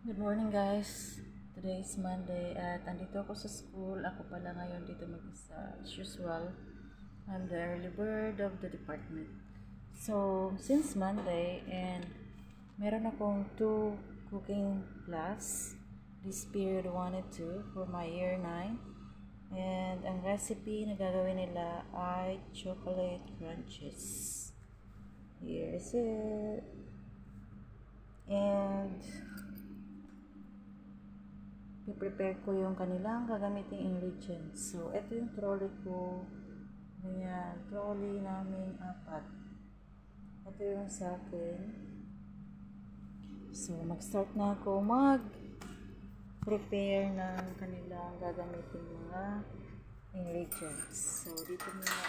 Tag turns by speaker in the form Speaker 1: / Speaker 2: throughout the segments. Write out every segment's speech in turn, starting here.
Speaker 1: Good morning guys. Today is Monday at andito ako sa school. Ako pala ngayon dito mag-isa. As usual, I'm the early bird of the department. So, since Monday and meron akong 2 cooking class this period 1 and 2 for my year 9. And ang recipe na gagawin nila ay chocolate crunches. Here is it. And i-prepare ko yung kanilang gagamiting ingredients. So, ito yung trolley ko. Ayan, trolley namin 4. Ito yung sa akin. So, mag-start na ako mag-prepare ng kanilang gagamiting mga ingredients. So, dito muna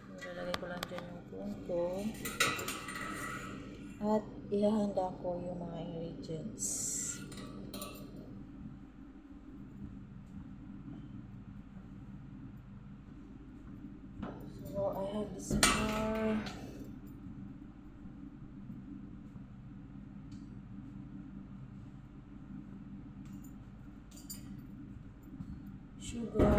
Speaker 1: nilalagay ko lang dyan yung phone ko. At ihahanda ko yung mga ingredients. So I have this more sugar,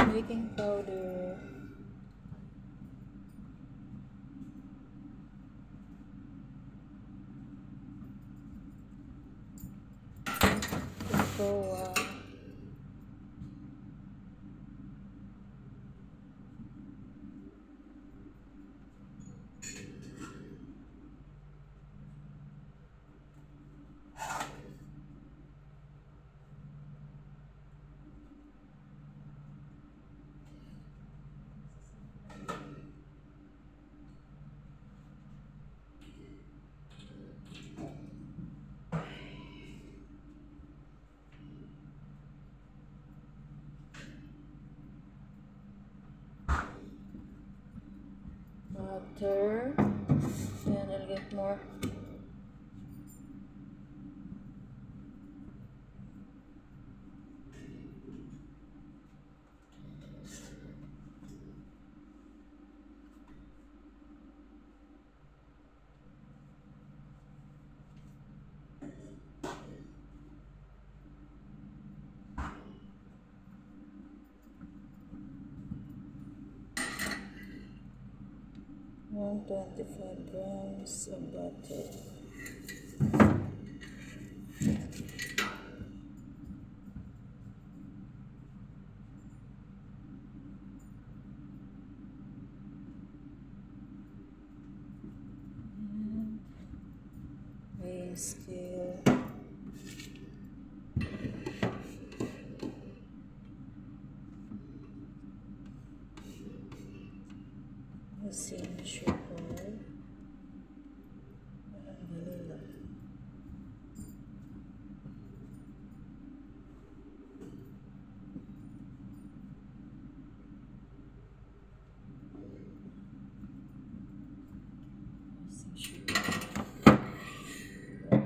Speaker 1: baking powder, cocoa, butter, and I'll get more. One 25 grams of butter. Weighing scale. Missing sugar. Vanilla. Missing sugar.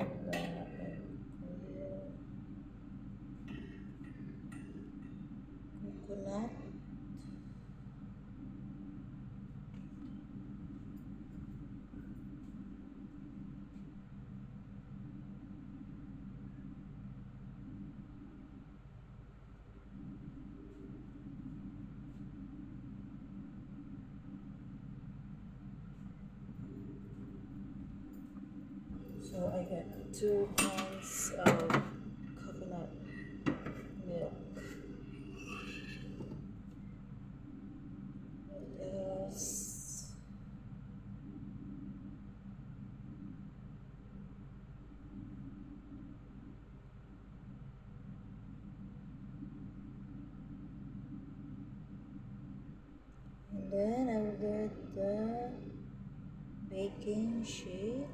Speaker 1: Vanilla and coconut. So I got 2 pounds of coconut milk. What else? And then I will get the baking sheet.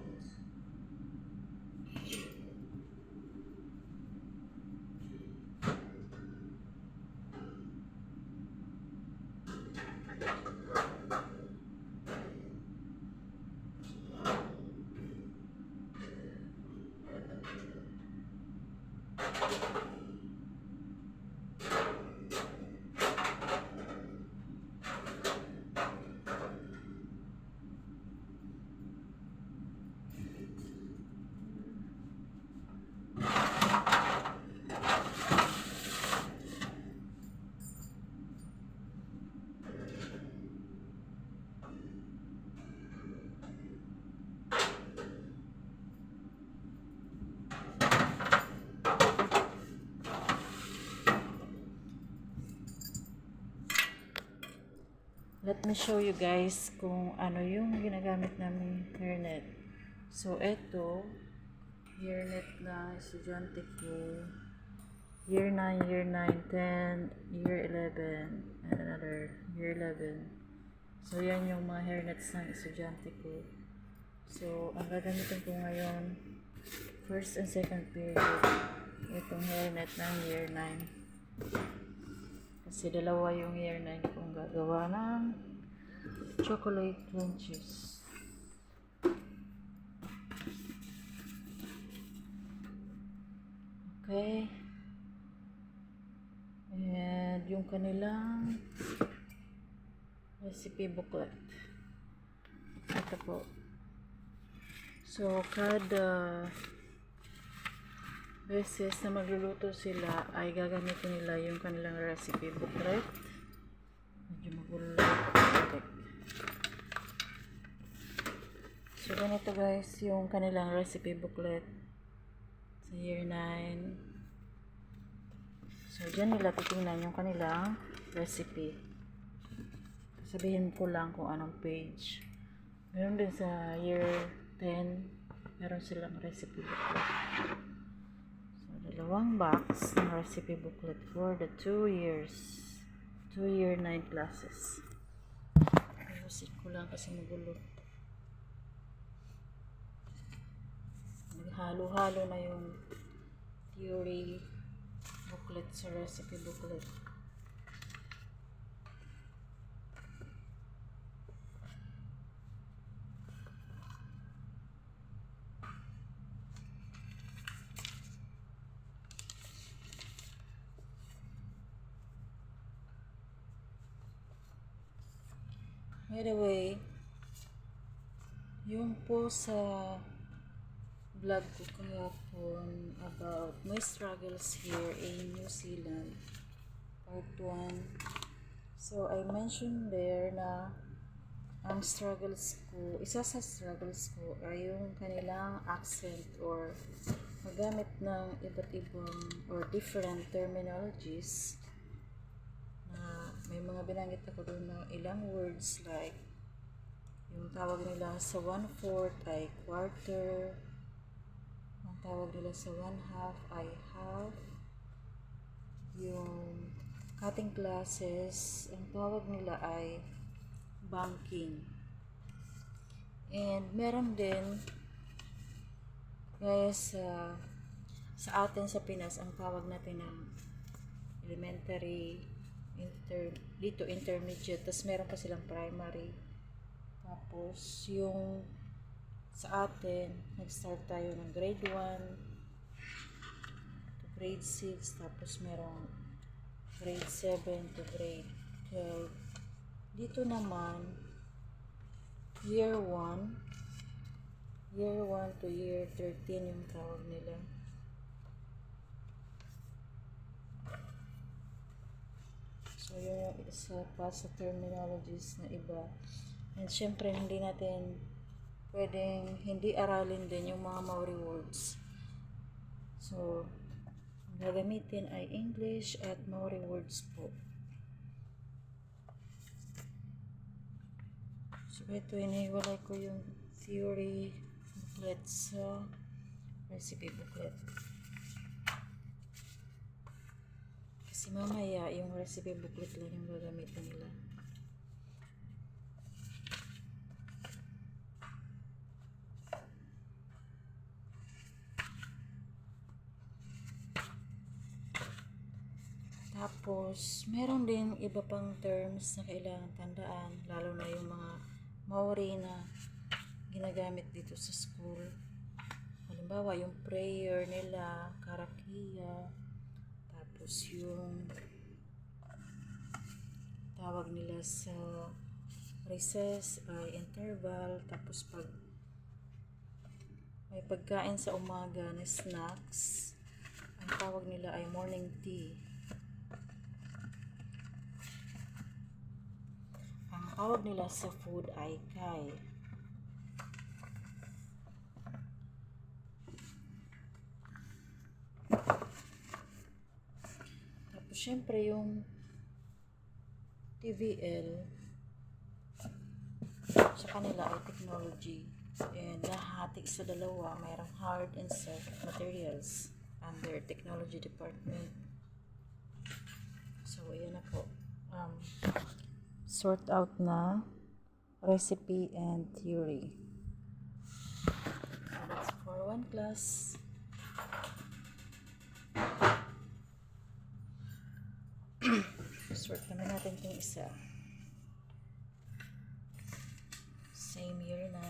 Speaker 1: let me show you guys kung ano yung ginagamit namin hairnet. So, eto, hairnet na estudyante ko. Year 9, Year 9, 10, Year 11, and another Year 11. So, yan yung mga hairnets ng estudyante ko. So, ang gagamitin ko ngayon, first and second period, itong hairnet ng Year 9. Kasi dalawa yung Year 9 kong gagawa ng chocolate crunches. Okay. And yung kanilang recipe booklet. Ito po. So, kada beses na magluluto sila ay gagamitin nila yung kanilang recipe booklet. Medyo magulo lang. So, ganito guys yung kanilang recipe booklet sa Year 9. So, dyan nila titingnan yung kanilang recipe. Sabihin ko lang kung anong page. Meron din sa Year 10, meron silang recipe booklet. So, dalawang box ng recipe booklet for the 2 years. 2 Year 9 classes. Ayusin ko lang kasi magulo. Naghalo-halo na yung theory booklet sa recipe booklet. By the way, yung po sa vlog ko kahapon about my struggles here in New Zealand, part 1. So, I mentioned there na ang struggles ko, isa sa struggles ko ay yung kanilang accent or magamit ng iba't ibang or different terminologies na may mga binanggit ako doon na ilang words like yung tawag nila sa 1/4 ay quarter, ang tawag nila sa 1/2 ay half, yung cutting classes, ang tawag nila ay banking. And meron din guys sa atin sa Pinas ang tawag natin ng elementary, dito intermediate, tapos meron pa silang primary. Tapos yung sa atin nag-start tayo ng grade 1 to grade 6, tapos merong grade 7 to grade 12. Dito naman year 1 to year 13 yung tawag nila. So yun yung isa pa sa terminologies na iba. And syempre hindi natin pwedeng hindi aralin din yung mga Maori words. So gagamitin ay English at Maori words po. So ito, iniwalay ko yung theory booklet sa recipe booklet. Kasi mamaya yung recipe booklet lang yung gagamitin nila. Tapos, meron din iba pang terms na kailangan tandaan, lalo na yung mga Maori na ginagamit dito sa school. Halimbawa, yung prayer nila, karakia, tapos yung tawag nila sa recess ay interval, tapos pag may pagkain sa umaga na snacks, ang tawag nila ay morning tea. Ang tawag nila sa food ay kai. Tapos syempre yung TVL, sa kanila ay technology. And nahati sa dalawa, mayroong hard and soft materials under technology department. So, ayan na po. Sort out na recipe and theory. So, that's for one class. Sort naman natin itong isa. Same year 9.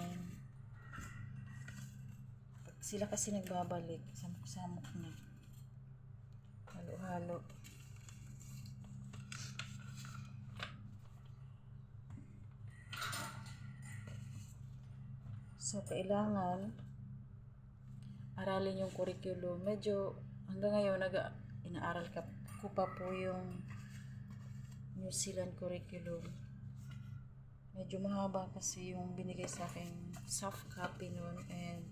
Speaker 1: Pag sila kasi nagbabalik, samok-samok na. Halo-halo. So, kailangan aralin yung curriculum. Medyo, hanggang ngayon, inaaral ko pa po yung New Zealand curriculum. Medyo mahaba kasi yung binigay sa akin soft copy nun, and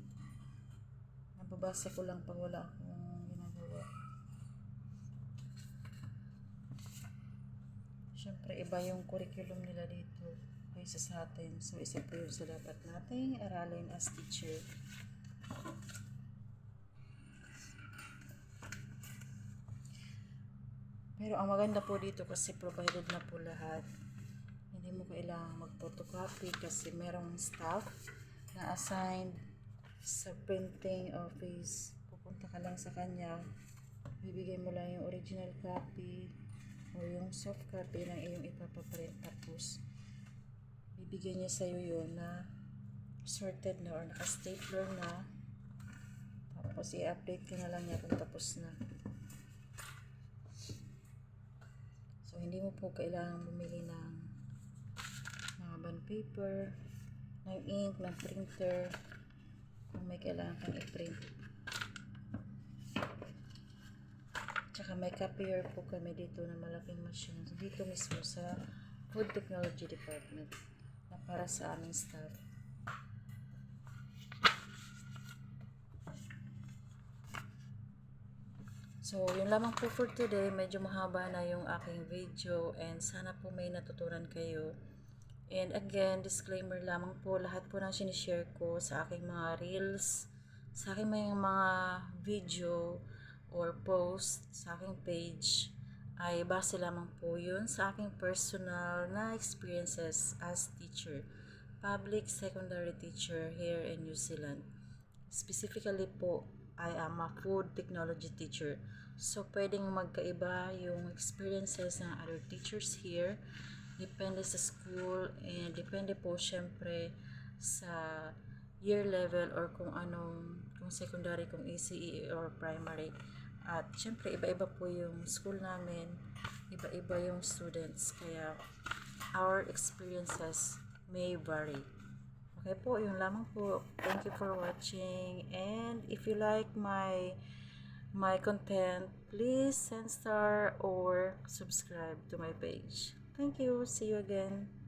Speaker 1: nababasa ko lang pag wala akong ginagawa. Siyempre, iba yung curriculum nila dito kaysa sa atin. So, isa po yun sa dapat nating aralin as teacher. Pero ang maganda po dito kasi provided na po lahat. Hindi mo kailangang mag-photocopy kasi merong staff na assigned sa printing office. Pupunta ka lang sa kanya, bibigay mo lang yung original copy o yung soft copy ng iyong ipapaprint, tapos bibigyan niya sa'yo yun na sorted na or naka-stapler na, tapos i-update ka na lang niya kung tapos na. So, hindi mo po kailangan bumili ng mga bond paper, ng ink, ng printer, kung may kailangan kang i-print. Tsaka may copier po kami dito na malaking machine. Dito mismo sa Food Technology Department na para sa aming staff. So, yun lamang po for today. Medyo mahaba na yung aking video and sana po may natutunan kayo. And again, disclaimer lamang po, lahat po ng sinishare ko sa aking mga reels, sa aking mga video or post sa aking page, ay base lamang po yun sa aking personal na experiences as teacher, public secondary teacher here in New Zealand. Specifically po, I am a food technology teacher. So, pwedeng magkaiba yung experiences ng other teachers here. Depende sa school and depende po syempre sa year level or kung secondary, kung ECE or primary. At syempre, iba-iba po yung school namin, iba-iba yung students, kaya our experiences may vary. Okay po, yun lamang po. Thank you for watching, and if you like my content, please send star or subscribe to my page. Thank you. See you again.